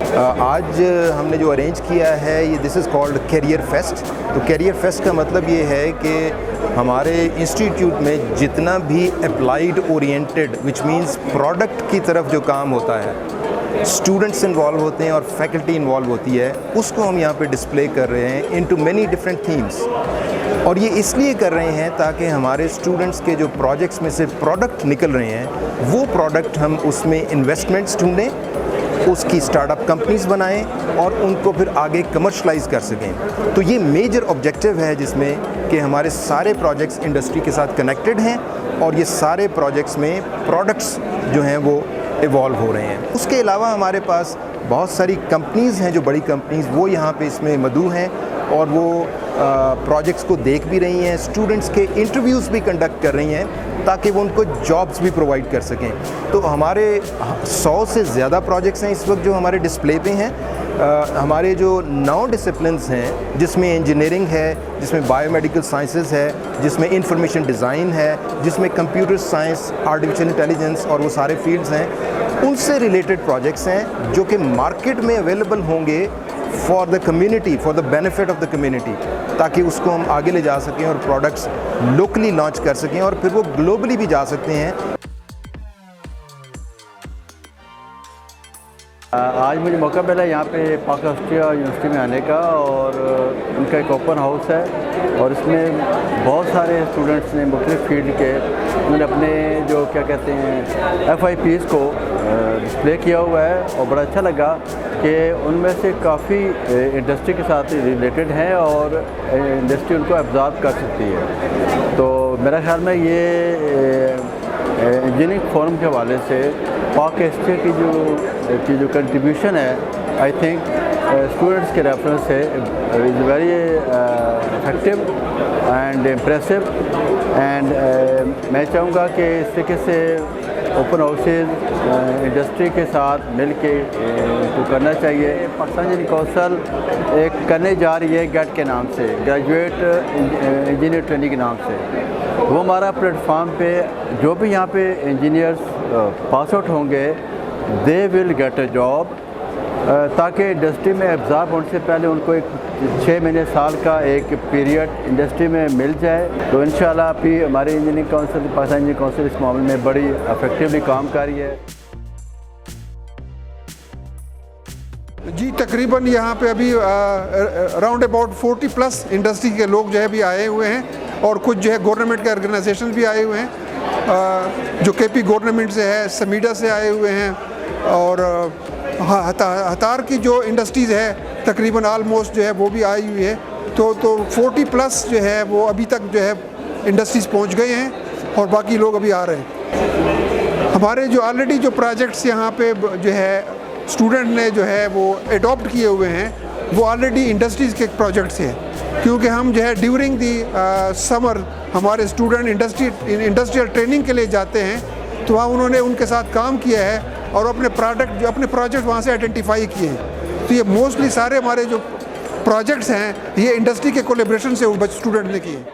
आज हमने जो अरेंज किया है ये this is called career fest. तो कैरियर फेस्ट का मतलब ये है कि हमारे इंस्टीट्यूट में जितना भी applied oriented which means product की तरफ जो काम होता है, स्टूडेंट्स इन्वॉल्व होते हैं और फैकल्टी इन्वॉल्व होती है, उसको हम यहाँ पे डिस्प्ले कर रहे हैं इनटू मेनी डिफरेंट थीम्स। और ये इसलिए कर रहे हैं ताकि हमारे स्टूडेंट्स के जो प्रोजेक्ट्स में से प्रोडक्ट निकल रहे हैं वो प्रोडक्ट हम उसमें इन्वेस्टमेंट्स ढूंढें, उसकी स्टार्टअप कंपनीज बनाएं और उनको फिर आगे कमर्शलाइज कर सकें। तो ये मेजर ऑब्जेक्टिव है जिसमें कि हमारे सारे प्रोजेक्ट्स इंडस्ट्री के साथ कनेक्टेड हैं और ये सारे प्रोजेक्ट्स में प्रोडक्ट्स जो हैं वो इवॉल्व हो रहे हैं। उसके अलावा हमारे पास बहुत सारी कंपनीज़ हैं, जो बड़ी कंपनीज़ वो यहाँ पे इसमें मदऊ हैं और वो प्रोजेक्ट्स को देख भी रही हैं, स्टूडेंट्स के इंटरव्यूज़ भी कंडक्ट कर रही हैं ताकि वो उनको जॉब्स भी प्रोवाइड कर सकें। तो हमारे 100 से ज़्यादा प्रोजेक्ट्स हैं इस वक्त जो हमारे डिस्प्ले पे हैं। हमारे जो 9 डिसिप्लिन्स हैं जिसमें इंजीनियरिंग है, जिसमें बायोमेडिकल साइंसेज है, जिसमें इंफॉर्मेशन डिज़ाइन है, जिसमें कंप्यूटर साइंस, आर्टिफिशियल इंटेलिजेंस और वो सारे फील्ड्स हैं, उनसे रिलेटेड प्रोजेक्ट्स हैं जो कि मार्केट में अवेलेबल होंगे for the community, for the benefit of the community, ताकि उसको हम आगे ले जा सकें और प्रोडक्ट्स लोकली लॉन्च कर सकें और फिर वो ग्लोबली भी जा सकते हैं। आज मुझे मौका मिला यहाँ पे पाक ऑस्ट्रिया यूनिवर्सिटी में आने का और उनका एक ओपन हाउस है और इसमें बहुत सारे स्टूडेंट्स ने मुख्तलिफ फील्ड के उन्होंने अपने जो क्या कहते हैं FIPs को डिस्प्ले किया हुआ है और बड़ा अच्छा लगा कि उनमें से काफ़ी इंडस्ट्री के साथ रिलेटेड हैं और इंडस्ट्री उनको एब्जॉर्ब कर सकती है। तो मेरा ख्याल में ये इंजीनियरिंग फोरम के हवाले से पाक ऑस्ट्रिया की जो कंट्रीब्यूशन है, आई थिंक स्टूडेंट्स के रेफरेंस से is very effective and impressive and मैं चाहूँगा कि इस तरीके से ओपन हाउसेज इंडस्ट्री के साथ मिल के तो करना चाहिए। पाकिस्तान इंजीनियरिंग काउंसिल एक करने जा रही है गेट के नाम से, ग्रेजुएट इंजीनियर ट्रेनिंग के नाम से। वो हमारा प्लेटफॉर्म पे जो भी यहाँ पे इंजीनियर्स पास आउट होंगे they will get a job, ताकि इंडस्ट्री में एब्जॉर्ब होने से पहले उनको एक 6 महीने साल का एक पीरियड इंडस्ट्री में मिल जाए। तो इंशाल्लाह अभी हमारी engineering council, Pakistan engineering council इस मामले में बड़ी इफेक्टिवली काम कर रही है। जी तकरीबन यहाँ पे अभी अराउंड अबाउट 40+ इंडस्ट्री के लोग जो है भी आए हुए हैं और कुछ जो है गवर्नमेंट के ऑर्गेनाइजेशन भी आए हुए हैं, जो KP गवर्नमेंट से है, समीडा से आए हुए हैं और हतार की जो इंडस्ट्रीज़ है तकरीबन आलमोस्ट जो है वो भी आई हुई है। तो 40+ जो है वो अभी तक जो है इंडस्ट्रीज़ पहुँच गए हैं और बाकी लोग अभी आ रहे हैं। हमारे जो ऑलरेडी जो प्रोजेक्ट्स यहाँ पे जो है स्टूडेंट ने जो है वो एडॉप्ट किए हुए हैं वो ऑलरेडी इंडस्ट्रीज़ के प्रोजेक्ट्स हैं, क्योंकि हम जो है ड्यूरिंग दी समर हमारे स्टूडेंट इंडस्ट्रियल ट्रेनिंग के लिए जाते हैं, तो वहाँ उन्होंने उनके साथ काम किया है और अपने प्रोजेक्ट वहाँ से आइडेंटिफाई किए हैं। तो ये मोस्टली सारे हमारे जो प्रोजेक्ट्स हैं ये इंडस्ट्री के कोलैबोरेशन से स्टूडेंट ने किए।